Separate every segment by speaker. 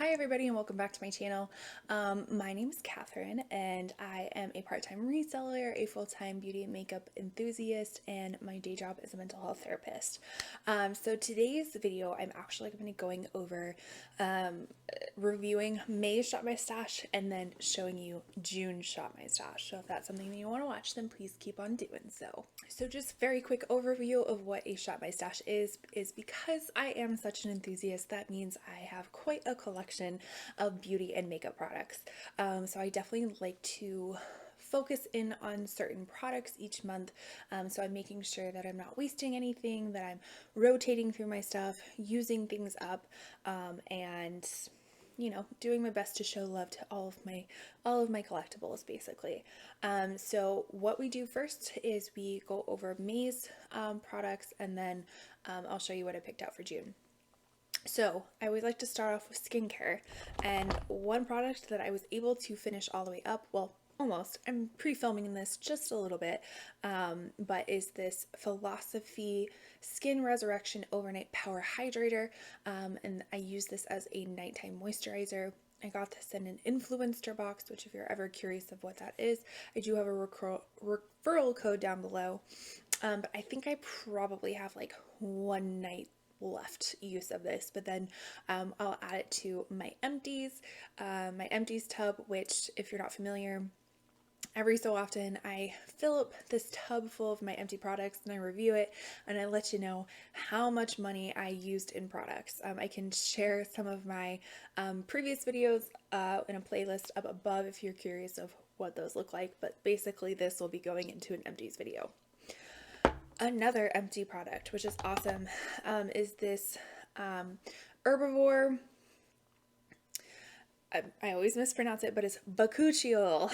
Speaker 1: Hi everybody and welcome back to my channel. My name is Catherine and I am a part-time reseller, a full-time beauty and makeup enthusiast, and my day job is a mental health therapist. So today's video I'm actually going to be going over reviewing May's Shop My Stash and then showing you June's Shop My Stash. So if that's something that you want to watch, then please keep on doing so. So just very quick overview of what a Shop My Stash is because I am such an enthusiast, that means I have quite a collection of beauty and makeup products. So I definitely like to focus in on certain products each month. So I'm making sure that I'm not wasting anything, that I'm rotating through my stuff, using things up, and doing my best to show love to all of my collectibles basically. So what we do first is we go over May's products, and then I'll show you what I picked out for June. So I always like to start off with skincare, and one product that I was able to finish all the way up, well, almost, I'm pre-filming this just a little bit, but is this Philosophy Skin Resurrection Overnight Power Hydrator, and I use this as a nighttime moisturizer. I got this in an influencer box, which if you're ever curious of what that is, I do have a referral code down below, but I think I probably have like one night left use of this, but then I'll add it to my empties tub, which if you're not familiar, every so often I fill up this tub full of my empty products and I review it and I let you know how much money I used in products. I can share some of my previous videos in a playlist up above if you're curious of what those look like, but basically this will be going into an empties video. Another empty product, which is awesome, is this Herbivore. I always mispronounce it, but it's Bakuchiol.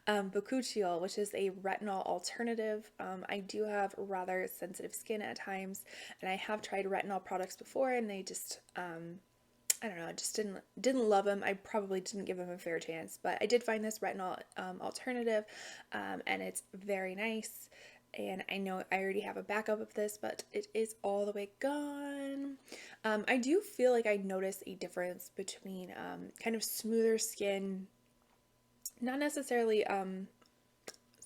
Speaker 1: Bakuchiol, which is a retinol alternative. I do have rather sensitive skin at times, and I have tried retinol products before, and they just, I don't know, I just didn't love them. I probably didn't give them a fair chance, but I did find this retinol alternative, and it's very nice. And I know I already have a backup of this, but it is all the way gone. I do feel like I notice a difference between kind of smoother skin, not necessarily,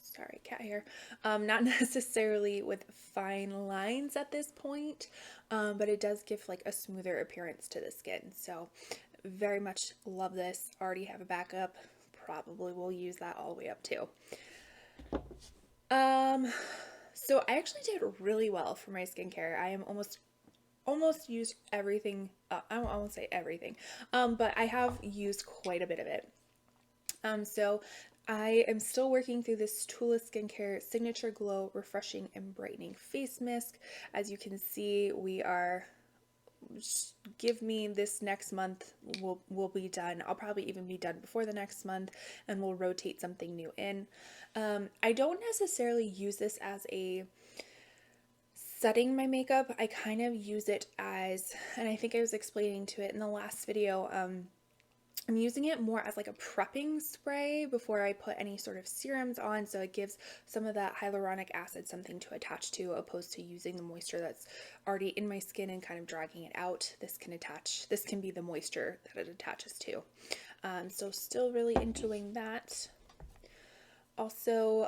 Speaker 1: sorry, cat hair, not necessarily with fine lines at this point, but it does give like a smoother appearance to the skin. So very much love this, already have a backup, probably will use that all the way up too. So I actually did really well for my skincare. I am almost used everything. I won't say everything, but I have used quite a bit of it. So I am still working through this Tula Skincare Signature Glow Refreshing and Brightening Face Mist. As you can see, we are, give me this next month, we'll be done. I'll probably even be done before the next month, and we'll rotate something new in. I don't necessarily use this as a setting my makeup. I kind of use it as, and I think I was explaining to it in the last video, I'm using it more as like a prepping spray before I put any sort of serums on, so it gives some of that hyaluronic acid something to attach to, opposed to using the moisture that's already in my skin and kind of dragging it out. This can be the moisture that it attaches to. So still really enjoying that. Also,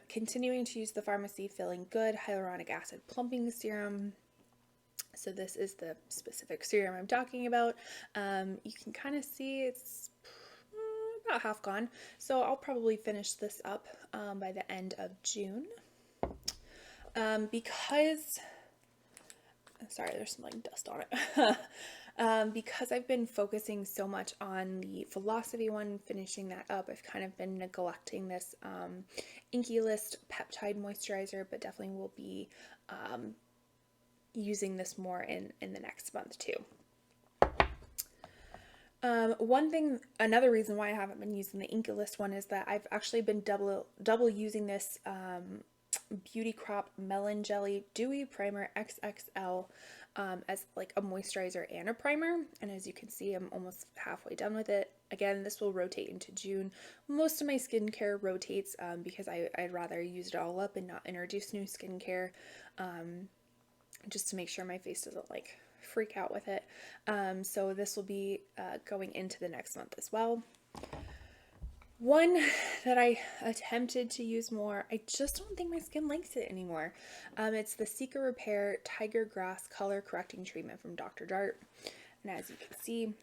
Speaker 1: continuing to use the Pharmacy Feeling Good Hyaluronic Acid Plumping Serum. So this is the specific serum I'm talking about. You can kind of see it's about half gone. So I'll probably finish this up by the end of June. Because, sorry, there's some like dust on it. Because I've been focusing so much on the Philosophy one, finishing that up, I've kind of been neglecting this Inky List Peptide Moisturizer, but definitely will be using this more in the next month too. Another reason why I haven't been using the Inky List one is that I've actually been double using this Beauty Crop Melon Jelly Dewy Primer XXL as like a moisturizer and a primer, and as you can see, I'm almost halfway done with it. Again, this will rotate into June. Most of my skincare rotates because I'd rather use it all up and not introduce new skincare, just to make sure my face doesn't like freak out with it. So this will be going into the next month as well. One that I attempted to use more, I just don't think my skin likes it anymore. It's the Seeker Repair Tiger Grass Color Correcting Treatment from Dr. Jart. And as you can see,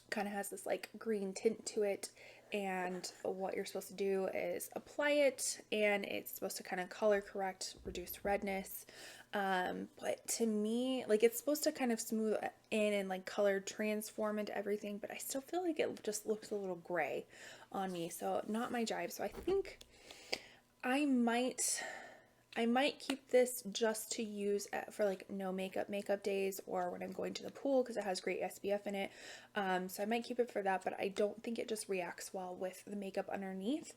Speaker 1: kind of has this like green tint to it. And what you're supposed to do is apply it, and it's supposed to kind of color correct, reduce redness. But to me, like, it's supposed to kind of smooth in and like color transform into everything, but I still feel like it just looks a little gray on me, so not my jive. So I think I might keep this just to use for like no makeup days, or when I'm going to the pool, because it has great SPF in it. So I might keep it for that, but I don't think it just reacts well with the makeup underneath.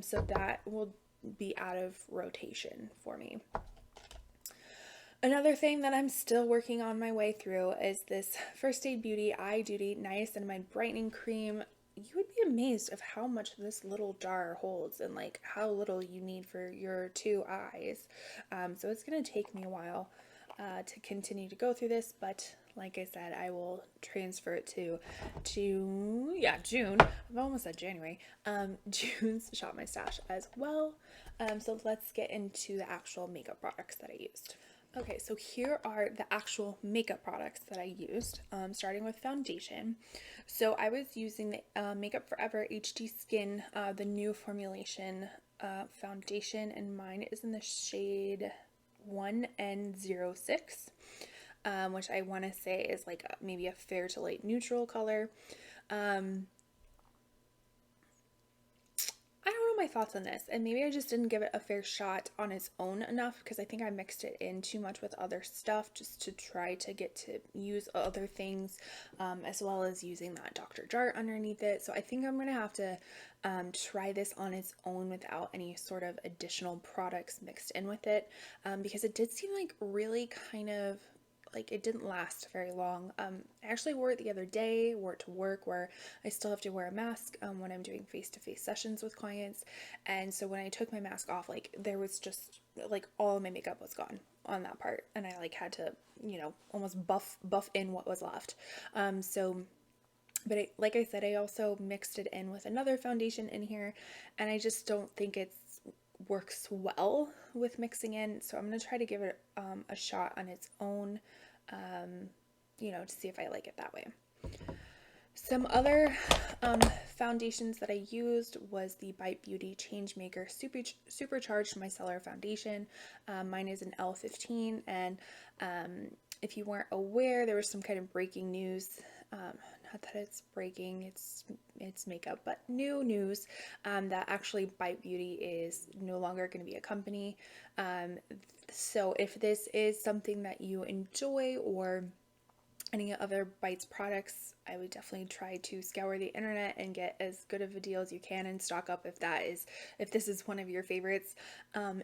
Speaker 1: So that will be out of rotation for me. Another thing that I'm still working on my way through is this First Aid Beauty Eye Duty Niacinamide Brightening Cream. You would be amazed of how much this little jar holds, and like how little you need for your two eyes. So it's going to take me a while to continue to go through this, but like I said, I will transfer it to June. Yeah, June. I've almost said January. June's Shop My Stash as well. So let's get into the actual makeup products that I used. Okay, so here are the actual makeup products that I used, starting with foundation. So I was using the Makeup Forever HD Skin, the new formulation foundation, and mine is in the shade 1N06, which I want to say is like maybe a fair to light neutral color. I don't know my thoughts on this, and maybe I just didn't give it a fair shot on its own enough, because I think I mixed it in too much with other stuff just to try to get to use other things, as well as using that Dr. Jart underneath it. So I think I'm going to have to try this on its own without any sort of additional products mixed in with it, because it did seem like really kind of like it didn't last very long. I actually wore it the other day, wore it to work, where I still have to wear a mask when I'm doing face-to-face sessions with clients. And so when I took my mask off, like there was just like all of my makeup was gone on that part, and I like had to, you know, almost buff in what was left. But like I said, I also mixed it in with another foundation in here, and I just don't think it's works well with mixing in. So I'm going to try to give it a shot on its own, you know, to see if I like it that way. Some other foundations that I used was the Bite Beauty Changemaker Supercharged Micellar Foundation. Mine is an L15, and if you weren't aware, there was some kind of breaking news. Not that it's breaking, it's makeup, but new news that actually Bite Beauty is no longer going to be a company. So if this is something that you enjoy, or any other Bites products, I would definitely try to scour the internet and get as good of a deal as you can and stock up if this is one of your favorites.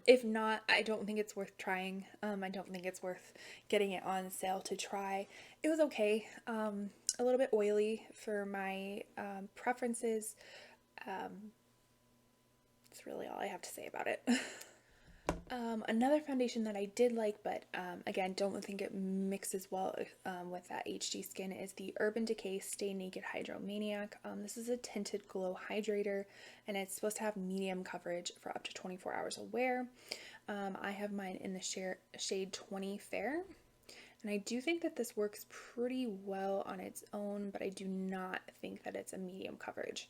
Speaker 1: If not, I don't think it's worth trying. I don't think it's worth getting it on sale to try. It was okay. A little bit oily for my preferences. That's really all I have to say about it. Another foundation that I did like, but again, don't think it mixes well with that HD skin, is the Urban Decay Stay Naked Hydromaniac. This is a tinted glow hydrator, and it's supposed to have medium coverage for up to 24 hours of wear. I have mine in the shade 20 Fair. And I do think that this works pretty well on its own, but I do not think that it's a medium coverage.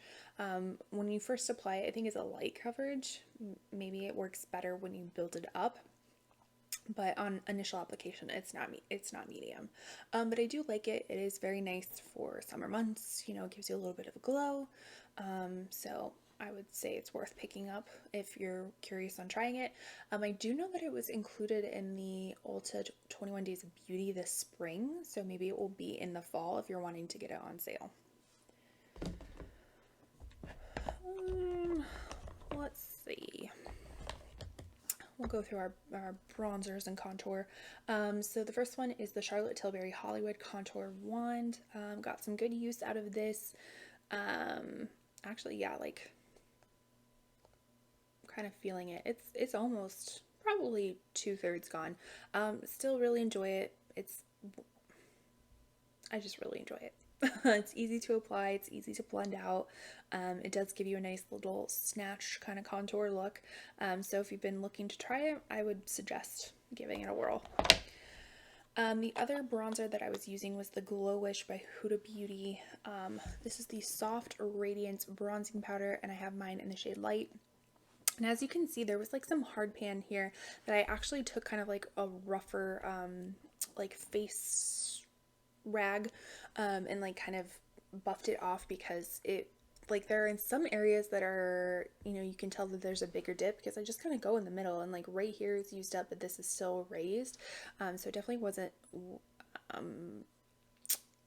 Speaker 1: When you first apply it, I think it's a light coverage. Maybe it works better when you build it up, but on initial application, it's not medium. But I do like it. It is very nice for summer months. You know, it gives you a little bit of a glow. So I would say it's worth picking up if you're curious on trying it. I do know that it was included in the Ulta 21 Days of Beauty this spring, so maybe it will be in the fall if you're wanting to get it on sale. Let's see. We'll go through our bronzers and contour. So the first one is the Charlotte Tilbury Hollywood Contour Wand. Got some good use out of this. Actually, yeah, like kind of feeling it. It's almost probably 2/3 gone. Still really enjoy it. It's I just really enjoy it. It's easy to apply, it's easy to blend out. It does give you a nice little snatch kind of contour look. So if you've been looking to try it, I would suggest giving it a whirl. The other bronzer that I was using was the Glowish by Huda Beauty. This is the Soft Radiance Bronzing Powder, and I have mine in the shade Light. And as you can see, there was like some hard pan here that I actually took kind of like a rougher like face rag and like kind of buffed it off, because it, like, there are in some areas that are, you know, you can tell that there's a bigger dip, because I just kind of go in the middle, and like right here is used up, but this is still raised. So it definitely wasn't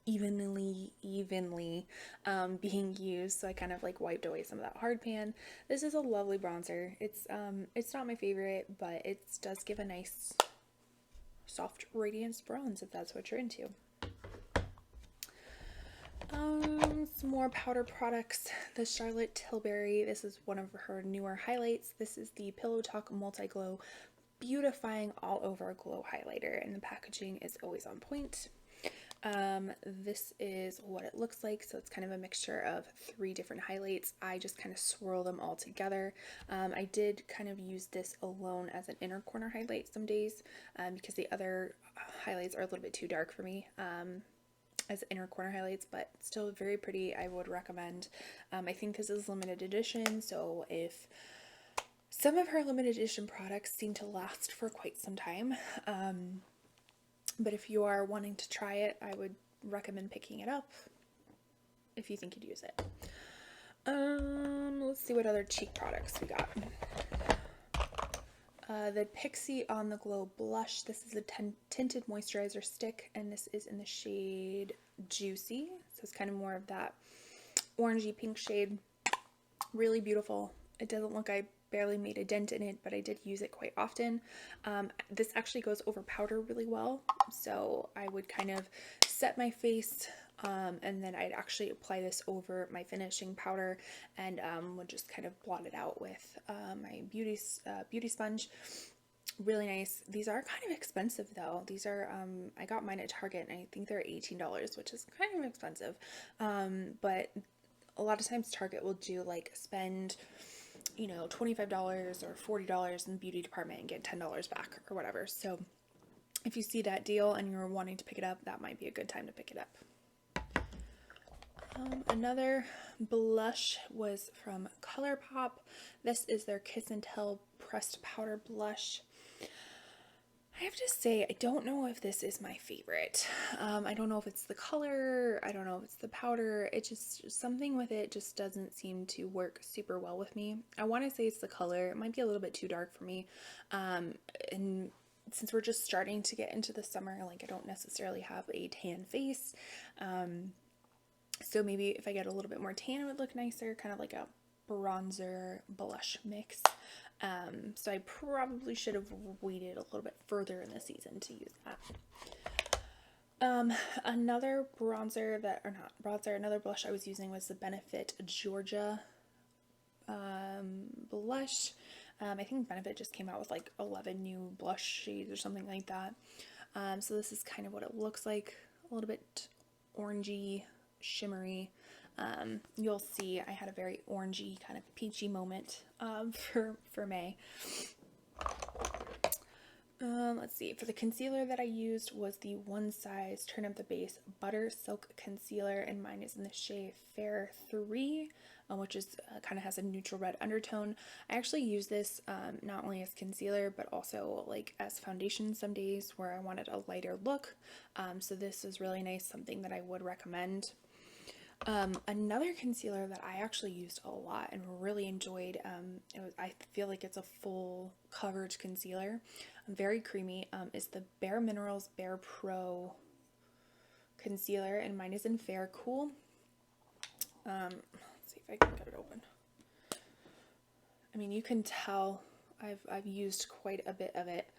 Speaker 1: evenly being used, so I kind of like wiped away some of that hard pan. This is a lovely bronzer. It's not my favorite, but it does give a nice soft radiance bronze if that's what you're into. Some more powder products. The Charlotte Tilbury, this is one of her newer highlights. This is the Pillow Talk Multi Glow Beautifying All Over Glow Highlighter, and the packaging is always on point. This is what it looks like. So it's kind of a mixture of 3 different highlights. I just kind of swirl them all together. I did kind of use this alone as an inner corner highlight some days, because the other highlights are a little bit too dark for me as inner corner highlights, but still very pretty. I would recommend. I think this is limited edition, so if some of her limited edition products seem to last for quite some time, but if you are wanting to try it, I would recommend picking it up if you think you'd use it. Let's see what other cheek products we got. The Pixi On The Glow Blush. This is a tinted moisturizer stick, and this is in the shade Juicy. So it's kind of more of that orangey pink shade. Really beautiful. It doesn't look, I barely made a dent in it, but I did use it quite often. This actually goes over powder really well, so I would kind of set my face, and then I'd actually apply this over my finishing powder, and would just kind of blot it out with my beauty sponge. Really nice. These are kind of expensive though. These are I got mine at Target, and I think they're $18, which is kind of expensive, but a lot of times Target will do like spend, you know, $25 or $40 in the beauty department and get $10 back or whatever. So if you see that deal and you're wanting to pick it up, that might be a good time to pick it up. Another blush was from Colourpop. This is their Kiss and Tell Pressed Powder Blush. I have to say, I don't know if this is my favorite. I don't know if it's the color, I don't know if it's the powder. It just, something with it just doesn't seem to work super well with me. I want to say it's the color. It might be a little bit too dark for me. And since we're just starting to get into the summer, like, I don't necessarily have a tan face. So maybe if I get a little bit more tan, it would look nicer, kind of like a bronzer blush mix. So I probably should have waited a little bit further in the season to use that. Another bronzer that, or not bronzer, another blush I was using was the Benefit Georgia blush. I think Benefit just came out with like 11 new blush shades or something like that. So this is kind of what it looks like, a little bit orangey, shimmery. You'll see I had a very orangey kind of peachy moment for May. Let's see, for the concealer that I used was the One Size Turn Up the Base Butter Silk Concealer, and mine is in the shade Fair 3, which is kind of has a neutral red undertone. I actually use this not only as concealer, but also like as foundation some days where I wanted a lighter look. So this is really nice, something that I would recommend. Another concealer that I actually used a lot and really enjoyed, I feel like it's a full coverage concealer, very creamy, is the Bare Minerals Bare Pro concealer, and mine is in Fair Cool. Let's see if I can get it open. I mean, you can tell I've used quite a bit of it.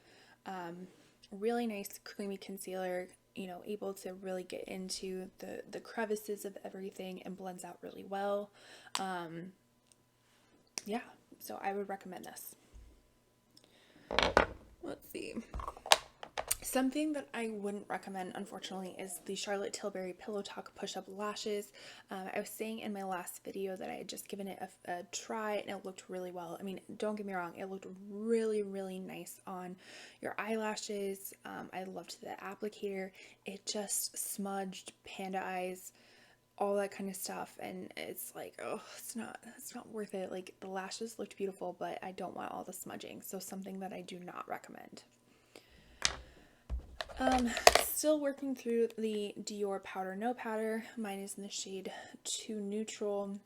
Speaker 1: Really nice creamy concealer, you know, able to really get into the crevices of everything and blends out really well. Yeah, so I would recommend this. Let's see. Something that I wouldn't recommend, unfortunately, is the Charlotte Tilbury Pillow Talk Push-Up Lashes. I was saying in my last video that I had just given it a try and it looked really well. I mean, don't get me wrong, it looked really, really nice on your eyelashes. I loved the applicator. It just smudged, panda eyes, all that kind of stuff, and it's like, oh, it's not worth it. Like, the lashes looked beautiful, but I don't want all the smudging, so something that I do not recommend. Still working through the Dior Powder No Powder. Mine is in the shade Too Neutral.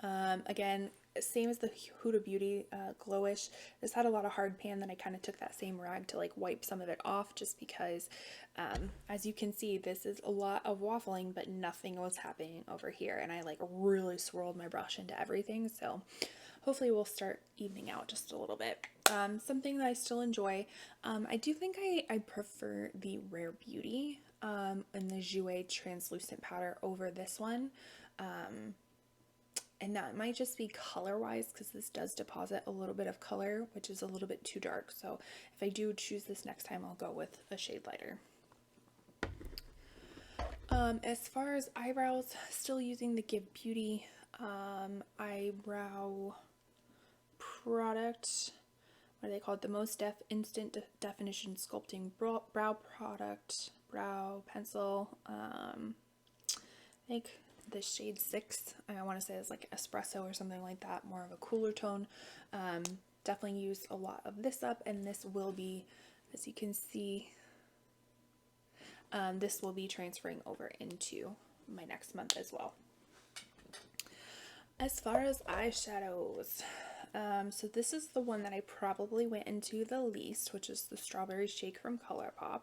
Speaker 1: Again, same as the Huda Beauty Glowish. This had a lot of hard pan that I kind of took that same rag to like wipe some of it off, just because as you can see, this is a lot of waffling, but nothing was happening over here, and I like really swirled my brush into everything, so hopefully we'll start evening out just a little bit. Something that I still enjoy, I do think I prefer the Rare Beauty and the Jouer translucent powder over this one. And that might just be color-wise, because this does deposit a little bit of color, which is a little bit too dark. So if I do choose this next time, I'll go with a shade lighter. As far as eyebrows, still using the Give Beauty eyebrow product. What do they call it? The Most Def Instant Definition Sculpting Brow Product. Brow Pencil. I think the shade 6, I want to say it's like espresso or something like that, more of a cooler tone. Definitely use a lot of this up, and this will be, as you can see, this will be transferring over into my next month as well. As far as eyeshadows, so this is the one that I probably went into the least, which is the Strawberry Shake from Colourpop.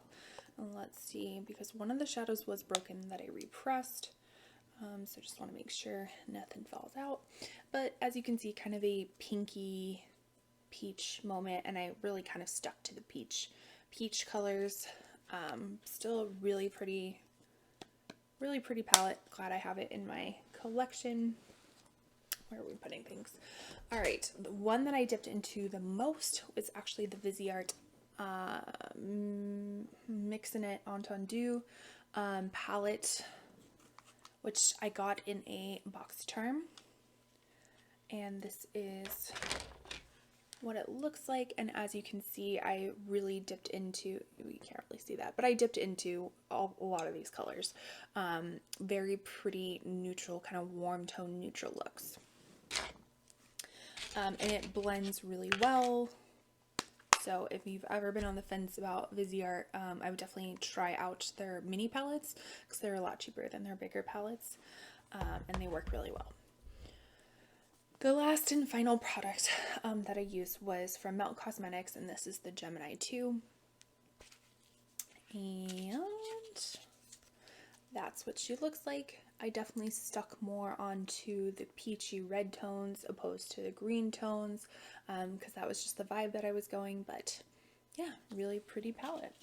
Speaker 1: And let's see, because one of the shadows was broken that I repressed. So just want to make sure nothing falls out. But as you can see, kind of a pinky peach moment, and I really kind of stuck to the peach colors. Still a really pretty palette. Glad I have it in my collection. Where are we putting things? All right, the one that I dipped into the most was actually the Viseart Mixing It Entendu palette, which I got in a box charm, and this is what it looks like. And as you can see, I really dipped into, you can't really see that, but I dipped into a lot of these colors. Very pretty neutral, kind of warm tone neutral looks. And it blends really well. So if you've ever been on the fence about Viseart, I would definitely try out their mini palettes, because they're a lot cheaper than their bigger palettes, and they work really well. The last and final product that I used was from Melt Cosmetics, and this is the Gemini 2. And that's what she looks like. I definitely stuck more onto the peachy red tones opposed to the green tones, because that was just the vibe that I was going, but yeah, really pretty palette.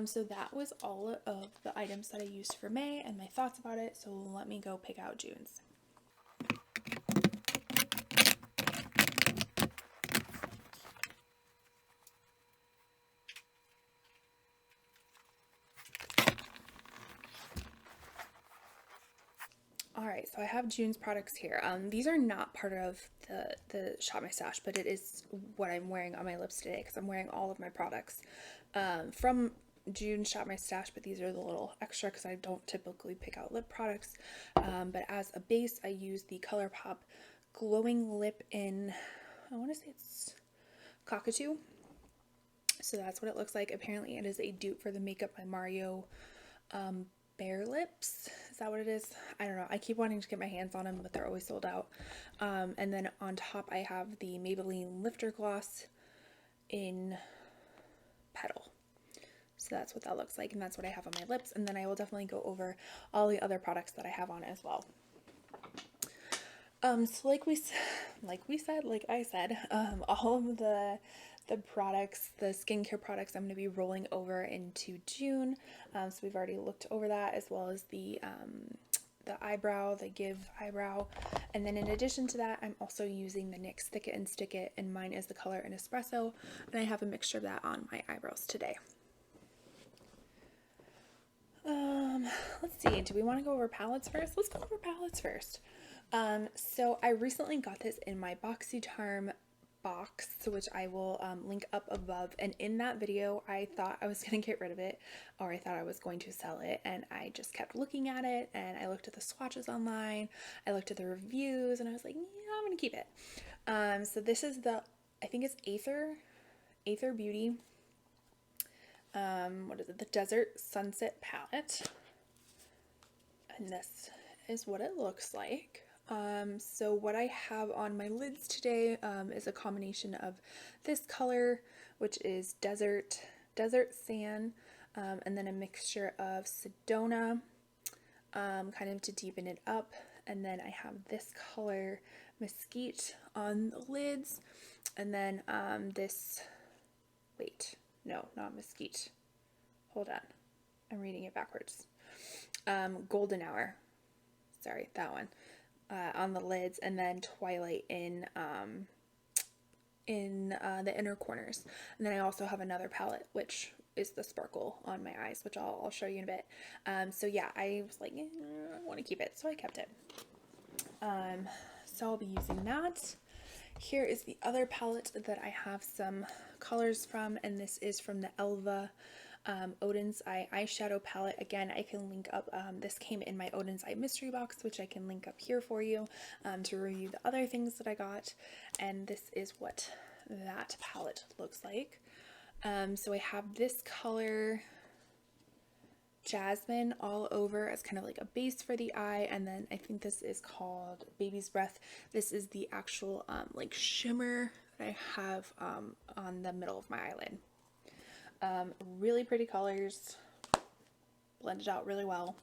Speaker 1: So that was all of the items that I used for May and my thoughts about it, so let me go pick out June's. Alright, so I have June's products here. These are not part of the Shop My Stash, but it is what I'm wearing on my lips today, because I'm wearing all of my products from June Shop My Stash, but these are the little extra because I don't typically pick out lip products. But as a base, I use the Colourpop Glowing Lip in, I want to say it's Cockatoo. So that's what it looks like. Apparently it is a dupe for the Makeup by Mario Bare Lips. Is that what it is? I don't know. I keep wanting to get my hands on them, but they're always sold out. And then on top I have the Maybelline Lifter Gloss in Petal. So that's what that looks like, and that's what I have on my lips. And then I will definitely go over all the other products that I have on as well. So like I said, all of the products, the skincare products, I'm going to be rolling over into June. So we've already looked over that, as well as the eyebrow, the Give eyebrow. And then in addition to that, I'm also using the NYX Thick It and Stick It, and mine is the color in Espresso, and I have a mixture of that on my eyebrows today. Let's see, do we want to go over palettes first? Let's go over palettes first. So I recently got this in my BoxyCharm box, which I will link up above, and in that video I thought I was gonna get rid of it, or I thought I was going to sell it, and I just kept looking at it, and I looked at the swatches online, I looked at the reviews, and I was like, yeah, I'm gonna keep it. So this is the, I think it's Aether Beauty, what is it, the Desert Sunset palette, and this is what it looks like. So what I have on my lids today is a combination of this color, which is desert sand, and then a mixture of Sedona, kind of to deepen it up, and then I have this color Mesquite on the lids, and then this, wait, no, not Mesquite, hold on, I'm reading it backwards, Golden Hour, sorry, that one. On the lids, and then Twilight in the inner corners. And then I also have another palette, which is the sparkle on my eyes, which I'll show you in a bit. So yeah, I was like, I want to keep it, so I kept it. So I'll be using that. Here is the other palette that I have some colors from, and this is from the Elva Odin's Eye eyeshadow palette. Again, I can link up, this came in my Odin's Eye mystery box, which I can link up here for you to review the other things that I got, and this is what that palette looks like. So I have this color Jasmine all over as kind of like a base for the eye, and then I think this is called Baby's Breath. This is the actual like shimmer that I have on the middle of my eyelid. Really pretty colors, blended out really well.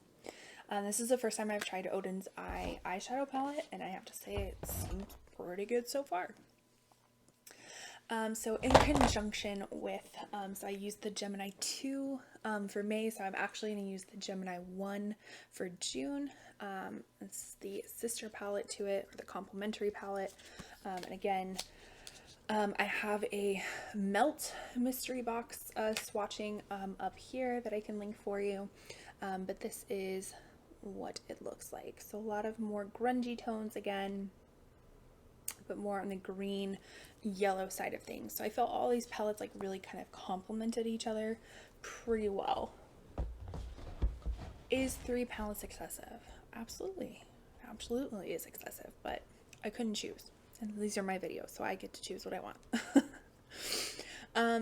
Speaker 1: This is the first time I've tried Odin's Eye eyeshadow palette, and I have to say it seems pretty good so far. So in conjunction with, so I used the Gemini 2 for May, so I'm actually going to use the Gemini 1 for June. It's the sister palette to it, or the complementary palette, and again, I have a Melt mystery box swatching up here that I can link for you, but this is what it looks like. So a lot of more grungy tones again, but more on the green yellow side of things. So I felt all these palettes like really kind of complemented each other pretty well. Is 3 palettes excessive? Absolutely. Absolutely is excessive, but I couldn't choose. And these are my videos, so I get to choose what I want.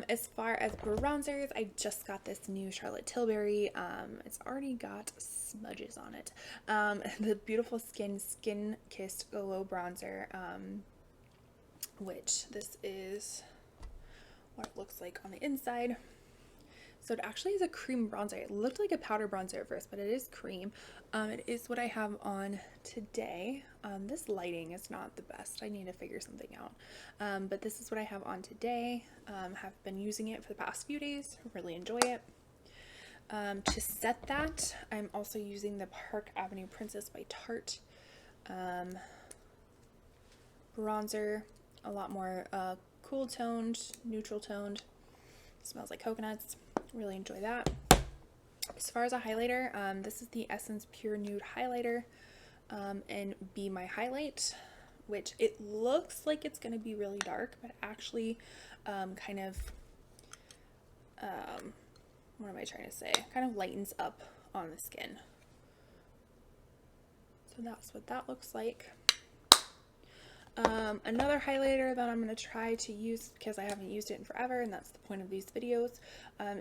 Speaker 1: As far as bronzers, I just got this new Charlotte Tilbury. It's already got smudges on it. The Beautiful Skin Kissed Glow Bronzer, which this is what it looks like on the inside. So it actually is a cream bronzer. It looked like a powder bronzer at first, but it is cream. It is what I have on today. This lighting is not the best. I need to figure something out. But this is what I have on today. Have been using it for the past few days. Really enjoy it. To set that, I'm also using the Park Avenue Princess by Tarte bronzer. A lot more cool toned, neutral toned. Smells like coconuts. Really enjoy that. As far as a highlighter, this is the Essence Pure Nude highlighter and Be My Highlight, which it looks like it's going to be really dark, but actually kind of, what am I trying to say? Kind of lightens up on the skin. So that's what that looks like. Another highlighter that I'm going to try to use, because I haven't used it in forever, and that's the point of these videos,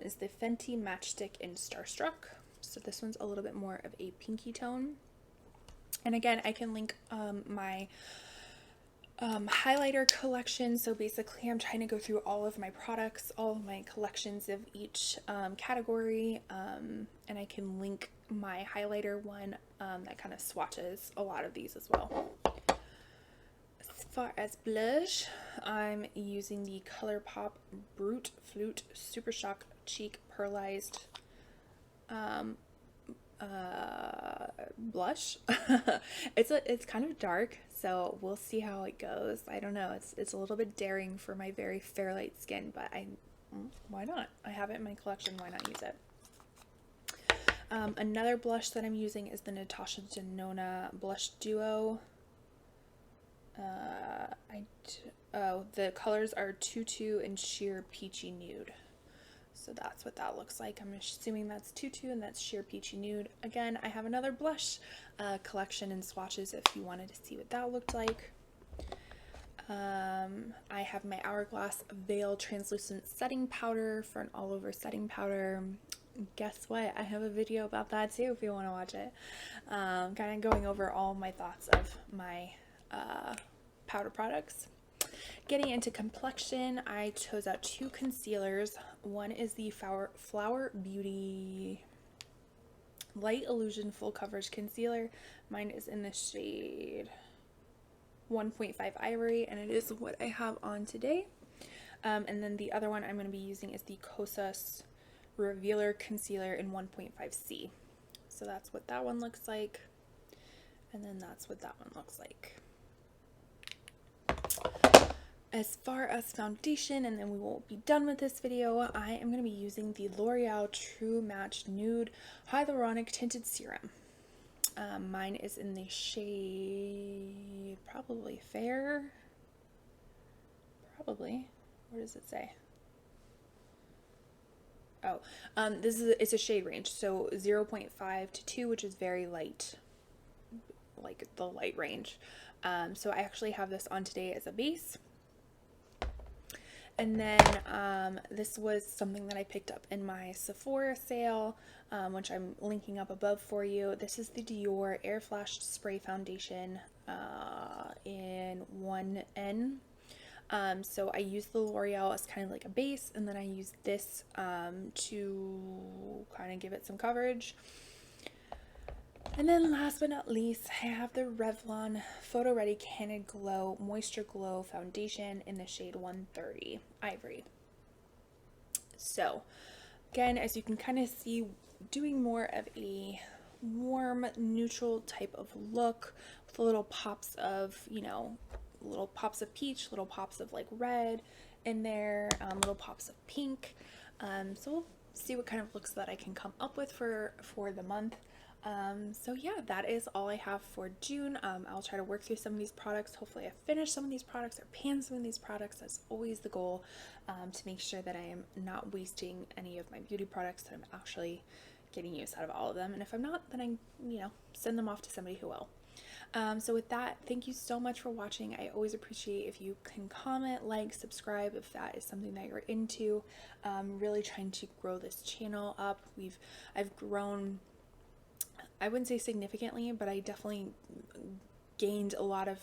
Speaker 1: is the Fenty Matchstick in Starstruck. So this one's a little bit more of a pinky tone. And again, I can link my highlighter collection. So basically I'm trying to go through all of my products, all of my collections of each category, and I can link my highlighter one that kind of swatches a lot of these as well. As far as blush, I'm using the Colourpop Brute Flute Super Shock Cheek Pearlized blush. It's kind of dark, so we'll see how it goes. I don't know, it's a little bit daring for my very fair light skin, but why not? I have it in my collection, why not use it? Another blush that I'm using is the Natasha Denona Blush Duo. The colors are Tutu and Sheer Peachy Nude. So that's what that looks like. I'm assuming that's Tutu and that's Sheer Peachy Nude. Again, I have another blush collection and swatches if you wanted to see what that looked like. I have my Hourglass Veil Translucent Setting Powder for an all-over setting powder. Guess what? I have a video about that too if you want to watch it. Kind of going over all my thoughts of my powder products. Getting into complexion, I chose out two concealers. One is the Flower Beauty Light Illusion Full Coverage Concealer. Mine is in the shade 1.5 Ivory, and it is what I have on today. And then the other one I'm going to be using is the Kosas Revealer Concealer in 1.5C. So that's what that one looks like. And then that's what that one looks like. As far as foundation, and then we will be done with this video, I am going to be using the L'Oreal True Match Nude Hyaluronic Tinted Serum. Mine is in the shade probably Fair. Probably. What does it say? Oh, it's a shade range, so 0.5 to 2, which is very light, like the light range. So I actually have this on today as a base. And then this was something that I picked up in my Sephora sale, which I'm linking up above for you. This is the Dior Air Flash Spray Foundation in 1N. So I use the L'Oreal as kind of like a base, and then I use this to kind of give it some coverage. And then last but not least, I have the Revlon Photo Ready Candid Glow Moisture Glow Foundation in the shade 130 Ivory. So again, as you can kind of see, doing more of a warm, neutral type of look with little pops of, you know, little pops of peach, little pops of like red in there, little pops of pink. So we'll see what kind of looks that I can come up with for the month. So yeah, that is all I have for June. I'll try to work through some of these products. Hopefully I finish some of these products or pan some of these products. That's always the goal, to make sure that I am not wasting any of my beauty products, that I'm actually getting use out of all of them. And if I'm not, then I, you know, send them off to somebody who will. So with that, thank you so much for watching. I always appreciate if you can comment, like, subscribe if that is something that you're into. Really trying to grow this channel up. I've grown, I wouldn't say significantly, but I definitely gained a lot of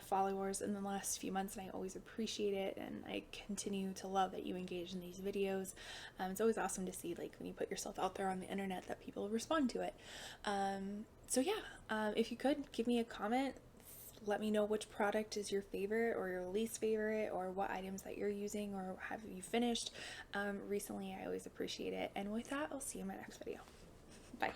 Speaker 1: followers in the last few months, and I always appreciate it, and I continue to love that you engage in these videos. It's always awesome to see, like, when you put yourself out there on the internet, that people respond to it. So yeah, if you could give me a comment, let me know which product is your favorite or your least favorite, or what items that you're using or have you finished recently. I always appreciate it. And with that, I'll see you in my next video. Bye.